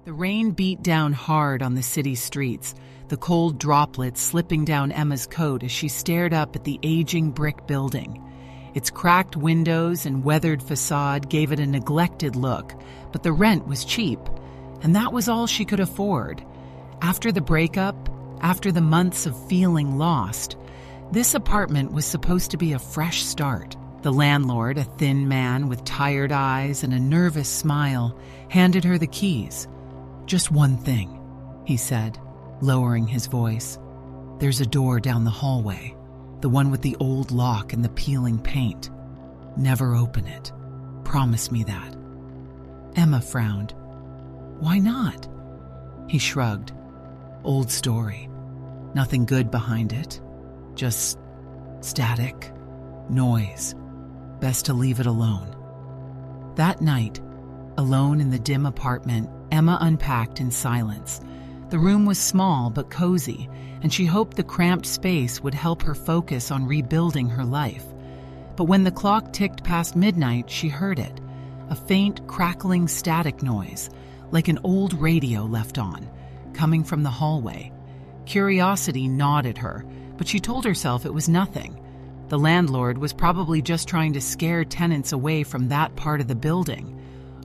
The rain beat down hard on the city streets, the cold droplets slipping down Emma's coat as she stared up at the aging brick building. Its cracked windows and weathered facade gave it a neglected look, but the rent was cheap, and that was all she could afford. After the breakup, after the months of feeling lost, this apartment was supposed to be a fresh start. The landlord, a thin man with tired eyes and a nervous smile, handed her the keys. "Just one thing," he said, lowering his voice. "There's a door down the hallway, the one with the old lock and the peeling paint. Never open it. Promise me that." Emma frowned. "Why not?" He shrugged. "Old story. Nothing good behind it. Just static, noise. Best to leave it alone." That night, alone in the dim apartment, Emma unpacked in silence. The room was small but cozy, and she hoped the cramped space would help her focus on rebuilding her life. But when the clock ticked past midnight, she heard it, a faint, crackling static noise, like an old radio left on, coming from the hallway. Curiosity gnawed at her, but she told herself it was nothing. The landlord was probably just trying to scare tenants away from that part of the building.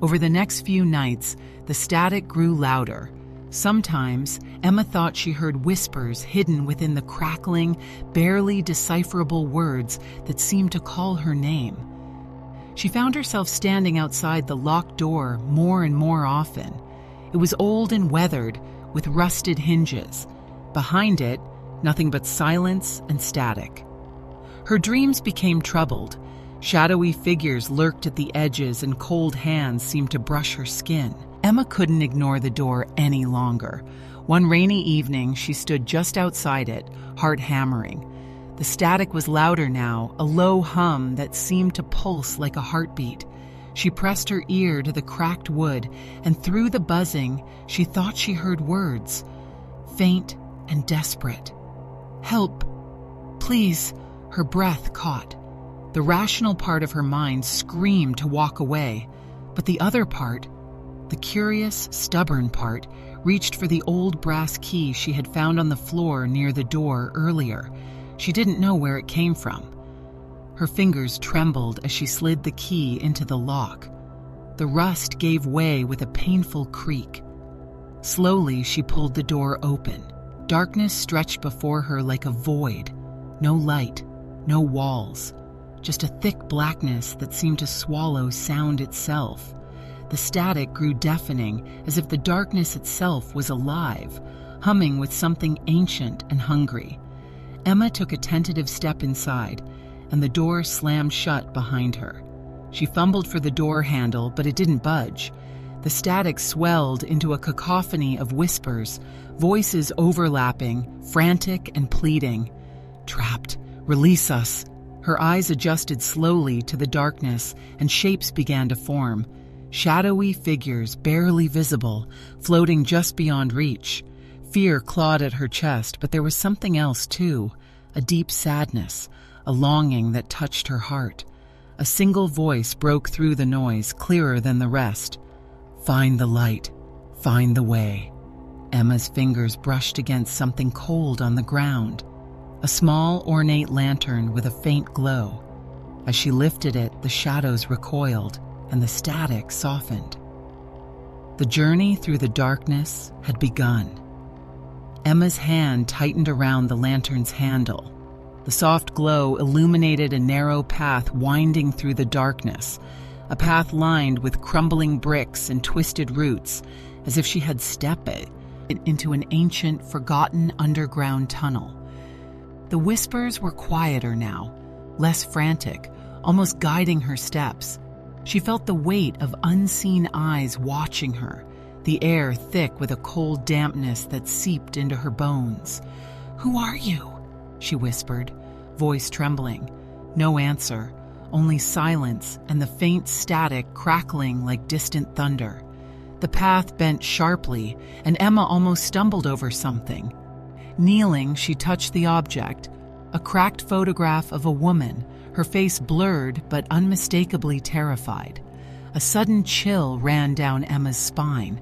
Over the next few nights, the static grew louder. Sometimes, Emma thought she heard whispers hidden within the crackling, barely decipherable words that seemed to call her name. She found herself standing outside the locked door more and more often. It was old and weathered, with rusted hinges. Behind it, nothing but silence and static. Her dreams became troubled. Shadowy figures lurked at the edges and cold hands seemed to brush her skin. Emma couldn't ignore the door any longer. One rainy evening, she stood just outside it, heart hammering. The static was louder now, a low hum that seemed to pulse like a heartbeat. She pressed her ear to the cracked wood, and through the buzzing, she thought she heard words, faint and desperate. "Help! Please!" Her breath caught. The rational part of her mind screamed to walk away, but the other part, the curious, stubborn part, reached for the old brass key she had found on the floor near the door earlier. She didn't know where it came from. Her fingers trembled as she slid the key into the lock. The rust gave way with a painful creak. Slowly, she pulled the door open. Darkness stretched before her like a void. No light, no walls. Just a thick blackness that seemed to swallow sound itself. The static grew deafening, as if the darkness itself was alive, humming with something ancient and hungry. Emma took a tentative step inside, and the door slammed shut behind her. She fumbled for the door handle, but it didn't budge. The static swelled into a cacophony of whispers, voices overlapping, frantic and pleading. "Trapped. Release us." Her eyes adjusted slowly to the darkness, and shapes began to form. Shadowy figures, barely visible, floating just beyond reach. Fear clawed at her chest, but there was something else too, a deep sadness, a longing that touched her heart. A single voice broke through the noise, clearer than the rest. "Find the light. Find the way." Emma's fingers brushed against something cold on the ground. A small, ornate lantern with a faint glow. As she lifted it, the shadows recoiled, and the static softened. The journey through the darkness had begun. Emma's hand tightened around the lantern's handle. The soft glow illuminated a narrow path winding through the darkness, a path lined with crumbling bricks and twisted roots, as if she had stepped into an ancient, forgotten underground tunnel. The whispers were quieter now, less frantic, almost guiding her steps. She felt the weight of unseen eyes watching her, the air thick with a cold dampness that seeped into her bones. "Who are you?" she whispered, voice trembling. No answer, only silence and the faint static crackling like distant thunder. The path bent sharply, and Emma almost stumbled over something. Kneeling, she touched the object, a cracked photograph of a woman, her face blurred but unmistakably terrified. A sudden chill ran down Emma's spine.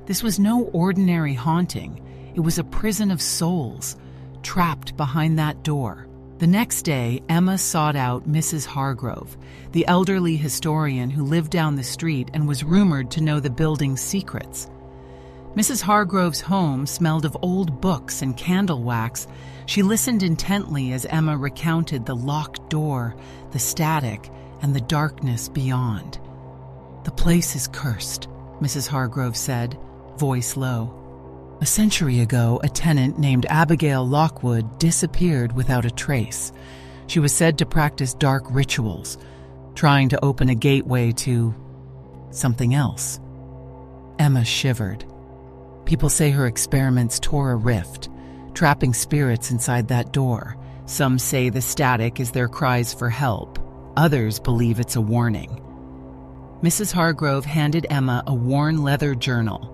This was no ordinary haunting. It was a prison of souls, trapped behind that door. The next day, Emma sought out Mrs. Hargrove, the elderly historian who lived down the street and was rumored to know the building's secrets. Mrs. Hargrove's home smelled of old books and candle wax. She listened intently as Emma recounted the locked door, the static, and the darkness beyond. "The place is cursed," Mrs. Hargrove said, voice low. "A century ago, a tenant named Abigail Lockwood disappeared without a trace. She was said to practice dark rituals, trying to open a gateway to something else." Emma shivered. People say her experiments tore a rift, trapping spirits inside that door. Some say the static is their cries for help. Others believe it's a warning. Mrs. Hargrove handed Emma a worn leather journal.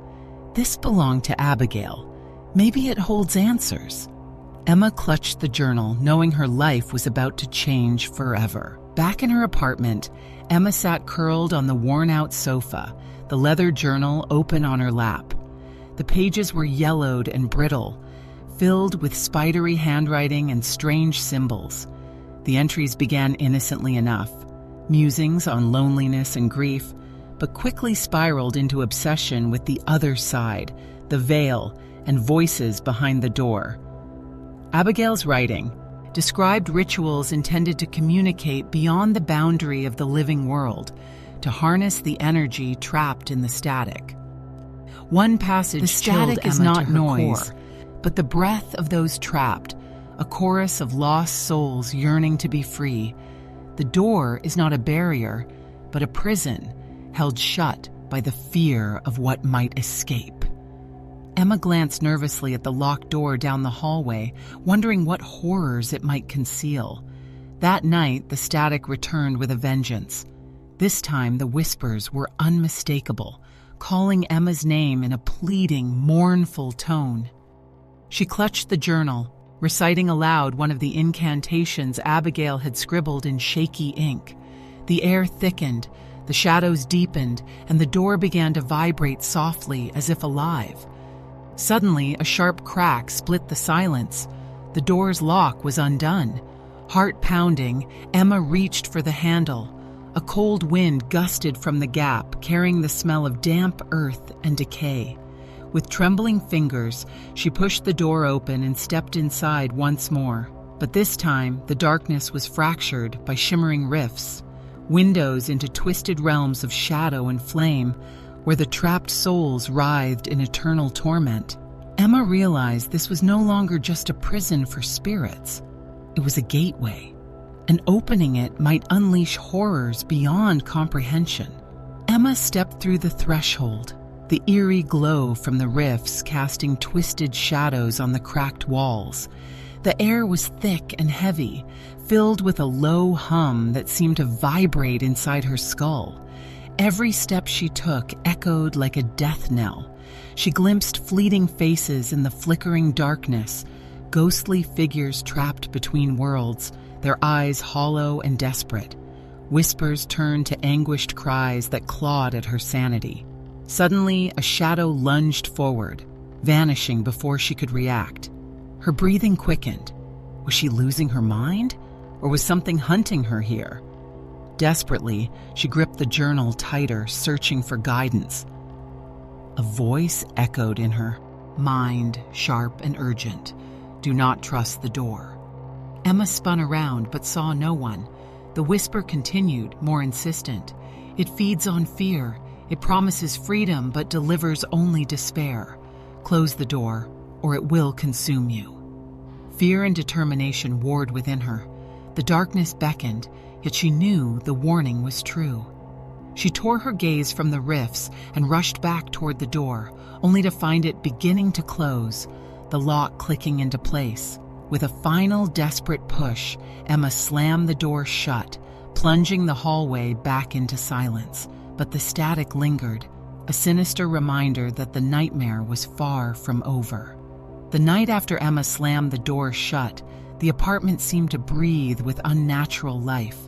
This belonged to Abigail. Maybe it holds answers. Emma clutched the journal, knowing her life was about to change forever. Back in her apartment, Emma sat curled on the worn-out sofa, the leather journal open on her lap. The pages were yellowed and brittle, filled with spidery handwriting and strange symbols. The entries began innocently enough, musings on loneliness and grief, but quickly spiraled into obsession with the other side, the veil, and voices behind the door. Abigail's writing described rituals intended to communicate beyond the boundary of the living world, to harness the energy trapped in the static. One passage, "The static is not noise, but the breath of those trapped, a chorus of lost souls yearning to be free. The door is not a barrier, but a prison, held shut by the fear of what might escape." Emma glanced nervously at the locked door down the hallway, wondering what horrors it might conceal. That night, the static returned with a vengeance. This time, the whispers were unmistakable, calling Emma's name in a pleading, mournful tone. She clutched the journal, reciting aloud one of the incantations Abigail had scribbled in shaky ink. The air thickened, the shadows deepened, and the door began to vibrate softly as if alive. Suddenly, a sharp crack split the silence. The door's lock was undone. Heart pounding, Emma reached for the handle. A cold wind gusted from the gap, carrying the smell of damp earth and decay. With trembling fingers, she pushed the door open and stepped inside once more. But this time, the darkness was fractured by shimmering rifts, windows into twisted realms of shadow and flame, where the trapped souls writhed in eternal torment. Emma realized this was no longer just a prison for spirits. It was a gateway, and opening it might unleash horrors beyond comprehension. Emma stepped through the threshold, the eerie glow from the rifts casting twisted shadows on the cracked walls. The air was thick and heavy, filled with a low hum that seemed to vibrate inside her skull. Every step she took echoed like a death knell. She glimpsed fleeting faces in the flickering darkness, ghostly figures trapped between worlds, their eyes hollow and desperate. Whispers turned to anguished cries that clawed at her sanity. Suddenly, a shadow lunged forward, vanishing before she could react. Her breathing quickened. Was she losing her mind? Or was something hunting her here? Desperately, she gripped the journal tighter, searching for guidance. A voice echoed in her mind, sharp and urgent. "Do not trust the door." Emma spun around but saw no one. The whisper continued, more insistent. "It feeds on fear. It promises freedom but delivers only despair. Close the door, or it will consume you." Fear and determination warred within her. The darkness beckoned, yet she knew the warning was true. She tore her gaze from the rifts and rushed back toward the door, only to find it beginning to close, the lock clicking into place. With a final desperate push, Emma slammed the door shut, plunging the hallway back into silence. But the static lingered, a sinister reminder that the nightmare was far from over. The night after Emma slammed the door shut, the apartment seemed to breathe with unnatural life.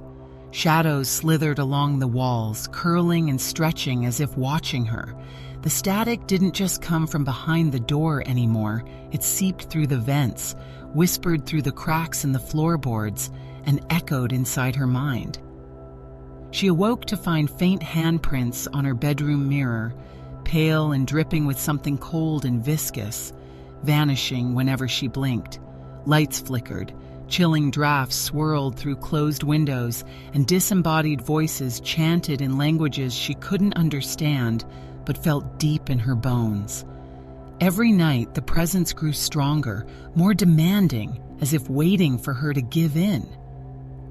Shadows slithered along the walls, curling and stretching as if watching her. The static didn't just come from behind the door anymore. It seeped through the vents, whispered through the cracks in the floorboards, and echoed inside her mind. She awoke to find faint handprints on her bedroom mirror, pale and dripping with something cold and viscous, vanishing whenever she blinked. Lights flickered, chilling drafts swirled through closed windows, and disembodied voices chanted in languages she couldn't understand but felt deep in her bones. Every night, the presence grew stronger, more demanding, as if waiting for her to give in.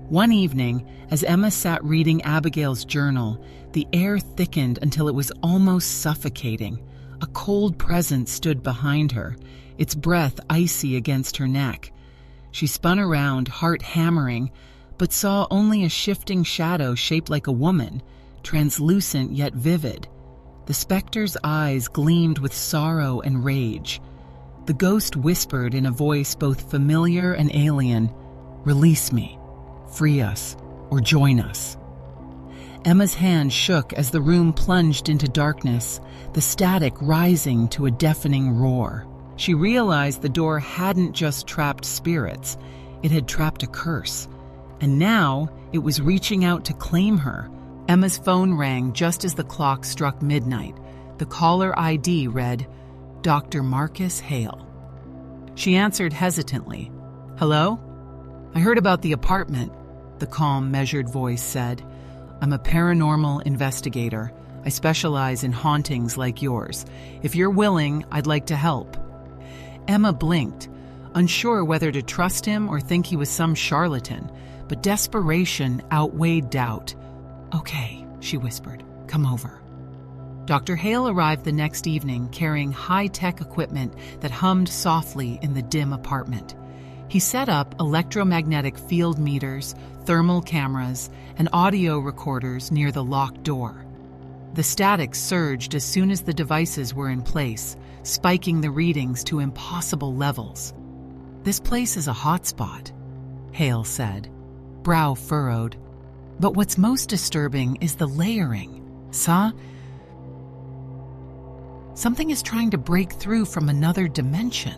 One evening, as Emma sat reading Abigail's journal, the air thickened until it was almost suffocating. A cold presence stood behind her, its breath icy against her neck. She spun around, heart hammering, but saw only a shifting shadow shaped like a woman, translucent yet vivid. The specter's eyes gleamed with sorrow and rage. The ghost whispered in a voice both familiar and alien, "Release me, free us, or join us." Emma's hand shook as the room plunged into darkness, the static rising to a deafening roar. She realized the door hadn't just trapped spirits, it had trapped a curse. And now it was reaching out to claim her. Emma's phone rang just as the clock struck midnight. The caller ID read, Dr. Marcus Hale. She answered hesitantly. "Hello? I heard about the apartment," the calm, measured voice said. "I'm a paranormal investigator. I specialize in hauntings like yours. If you're willing, I'd like to help." Emma blinked, unsure whether to trust him or think he was some charlatan, but desperation outweighed doubt. "Okay," she whispered, "come over." Dr. Hale arrived the next evening carrying high-tech equipment that hummed softly in the dim apartment. He set up electromagnetic field meters, thermal cameras, and audio recorders near the locked door. The static surged as soon as the devices were in place, spiking the readings to impossible levels. "This place is a hotspot," Hale said, brow furrowed. "But what's most disturbing is the layering. Something is trying to break through from another dimension."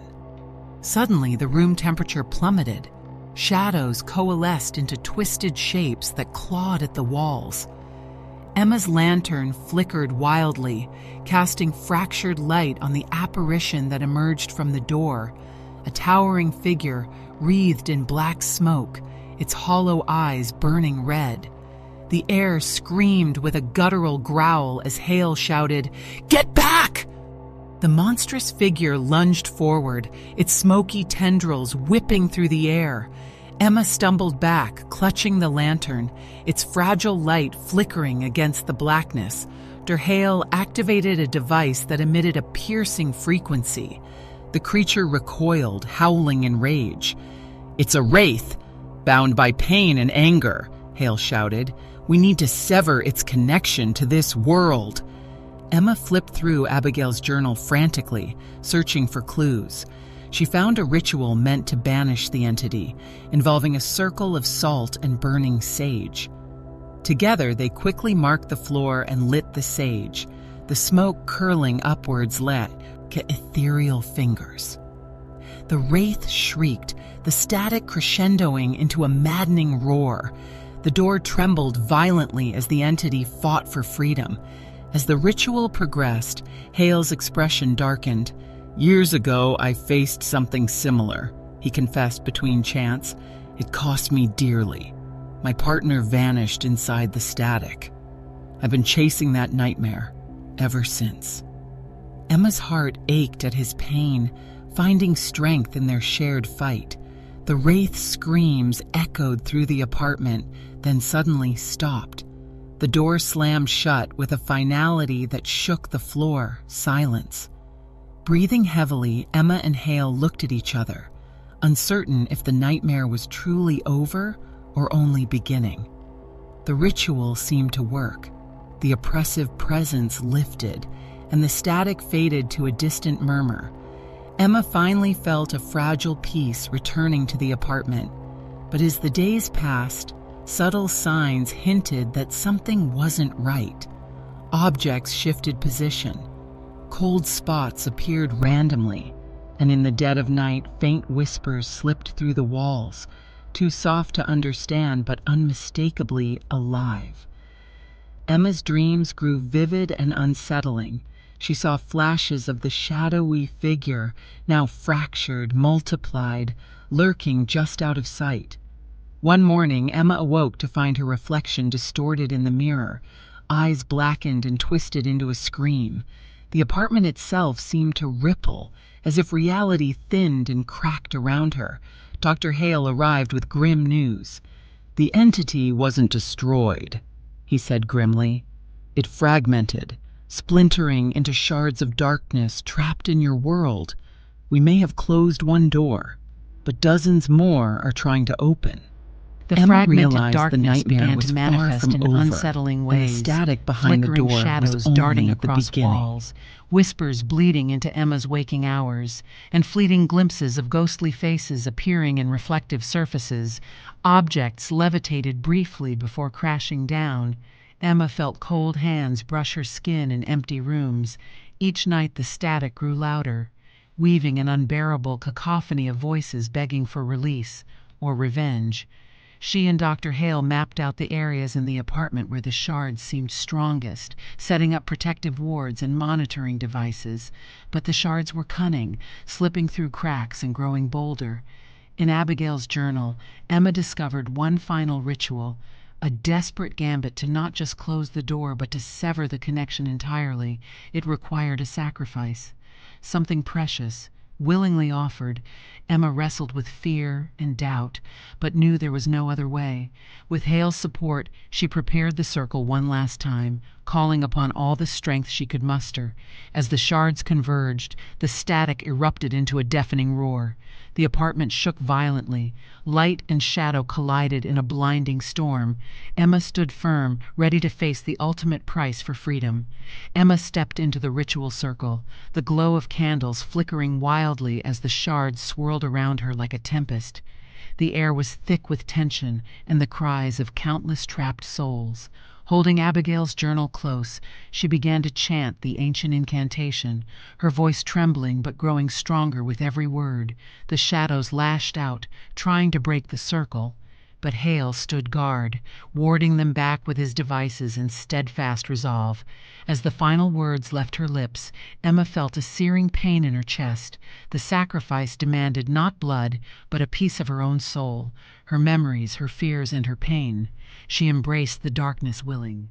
Suddenly, the room temperature plummeted. Shadows coalesced into twisted shapes that clawed at the walls. Emma's lantern flickered wildly, casting fractured light on the apparition that emerged from the door, a towering figure wreathed in black smoke, its hollow eyes burning red. The air screamed with a guttural growl as Hale shouted, "Get back!" The monstrous figure lunged forward, its smoky tendrils whipping through the air. Emma stumbled back, clutching the lantern, its fragile light flickering against the blackness. Dr. Hale activated a device that emitted a piercing frequency. The creature recoiled, howling in rage. "It's a wraith, bound by pain and anger," Hale shouted. "We need to sever its connection to this world." Emma flipped through Abigail's journal frantically, searching for clues. She found a ritual meant to banish the entity, involving a circle of salt and burning sage. Together, they quickly marked the floor and lit the sage, the smoke curling upwards like ethereal fingers. The wraith shrieked, the static crescendoing into a maddening roar. The door trembled violently as the entity fought for freedom. As the ritual progressed, Hale's expression darkened. "Years ago, I faced something similar," he confessed between chants. "It cost me dearly. My partner vanished inside the static. I've been chasing that nightmare ever since." Emma's heart ached at his pain, finding strength in their shared fight. The wraith's screams echoed through the apartment, then suddenly stopped. The door slammed shut with a finality that shook the floor. Silence. Breathing heavily, Emma and Hale looked at each other, uncertain if the nightmare was truly over or only beginning. The ritual seemed to work. the oppressive presence lifted, and the static faded to a distant murmur. Emma finally felt a fragile peace returning to the apartment. But as the days passed, subtle signs hinted that something wasn't right. Objects shifted position. Cold spots appeared randomly, and in the dead of night, faint whispers slipped through the walls, too soft to understand but unmistakably alive. Emma's dreams grew vivid and unsettling. She saw flashes of the shadowy figure, now fractured, multiplied, lurking just out of sight. One morning, Emma awoke to find her reflection distorted in the mirror, eyes blackened and twisted into a scream. The apartment itself seemed to ripple, as if reality thinned and cracked around her. Dr. Hale arrived with grim news. "The entity wasn't destroyed," he said grimly. "It fragmented, splintering into shards of darkness trapped in your world. We may have closed one door, but dozens more are trying to open." The Emma fragmented realized the darkness nightmare began was to far manifest from in over, unsettling and the ways, static behind the flickering door shadows was darting only the across beginning. walls, whispers bleeding into Emma's waking hours, and fleeting glimpses of ghostly faces appearing in reflective surfaces. Objects levitated briefly before crashing down. Emma felt cold hands brush her skin in empty rooms. Each night the static grew louder, weaving an unbearable cacophony of voices begging for release or revenge. She and Dr. Hale mapped out the areas in the apartment where the shards seemed strongest, setting up protective wards and monitoring devices. But the shards were cunning, slipping through cracks and growing bolder. In Abigail's journal, Emma discovered one final ritual, a desperate gambit to not just close the door but to sever the connection entirely. It required a sacrifice, something precious, willingly offered. Emma wrestled with fear and doubt, but knew there was no other way. With Hale's support, she prepared the circle one last time, calling upon all the strength she could muster. As the shards converged, the static erupted into a deafening roar. The apartment shook violently. Light and shadow collided in a blinding storm. Emma stood firm, ready to face the ultimate price for freedom. Emma stepped into the ritual circle, the glow of candles flickering wildly as the shards swirled around her like a tempest. The air was thick with tension and the cries of countless trapped souls. Holding Abigail's journal close, she began to chant the ancient incantation, her voice trembling but growing stronger with every word. The shadows lashed out, trying to break the circle, but Hale stood guard, warding them back with his devices in steadfast resolve. As the final words left her lips, Emma felt a searing pain in her chest. The sacrifice demanded not blood, but a piece of her own soul, her memories, her fears, and her pain. She embraced the darkness willing.